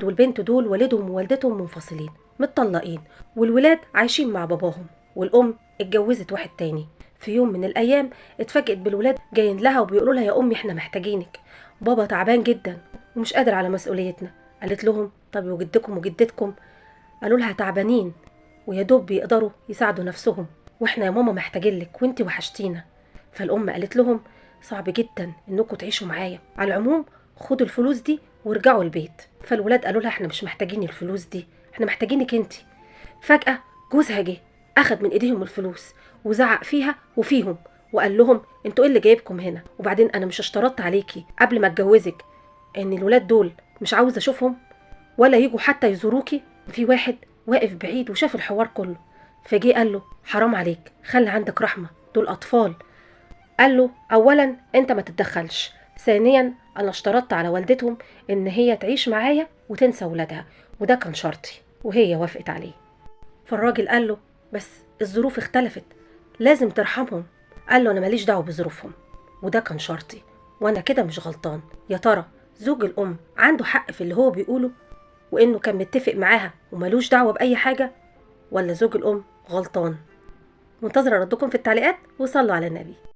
الولد والبنت دول والدهم ووالدتهم منفصلين متطلقين، والولاد عايشين مع باباهم، والام اتجوزت واحد تاني. في يوم من الايام اتفاجئت بالولاد جايين لها وبيقولوا لها يا امي احنا محتاجينك، بابا تعبان جدا ومش قادر على مسؤوليتنا. قالت لهم طب وجدكم وجدتكم؟ قالوا لها تعبانين ويا دوب بيقدروا يساعدوا نفسهم، واحنا يا ماما محتاجين لك وانتي وحشتينا. فالام قالت لهم صعب جدا انكم تعيشوا معايا، على العموم خدوا الفلوس دي وارجعوا البيت. فالولاد قالوا لها احنا مش محتاجين الفلوس دي، احنا محتاجينك انتي. فجأة جوزها جه اخد من ايديهم الفلوس وزعق فيها وفيهم، وقال لهم انتوا ايه اللي جايبكم هنا؟ وبعدين انا مش اشترطت عليكي قبل ما اتجوزك ان الولاد دول مش عاوز اشوفهم ولا يجوا حتى يزوروكي؟ في واحد واقف بعيد وشاف الحوار كله، فجي قال له حرام عليك، خلي عندك رحمة، دول أطفال. قال له أولا أنت ما تتدخلش، ثانيا أنا اشترطت على والدتهم إن هي تعيش معايا وتنسى ولادها، وده كان شرطي، وهي وافقت عليه. فالراجل قال له بس الظروف اختلفت، لازم ترحمهم. قال له أنا ماليش دعوة بظروفهم، وده كان شرطي، وأنا كده مش غلطان. يا ترى زوج الأم عنده حق في اللي هو بيقوله وإنه كان متفق معاها ومالوش دعوة بأي حاجة، ولا زوج الأم غلطان؟ منتظرة ردكم في التعليقات، وصلوا على النبي.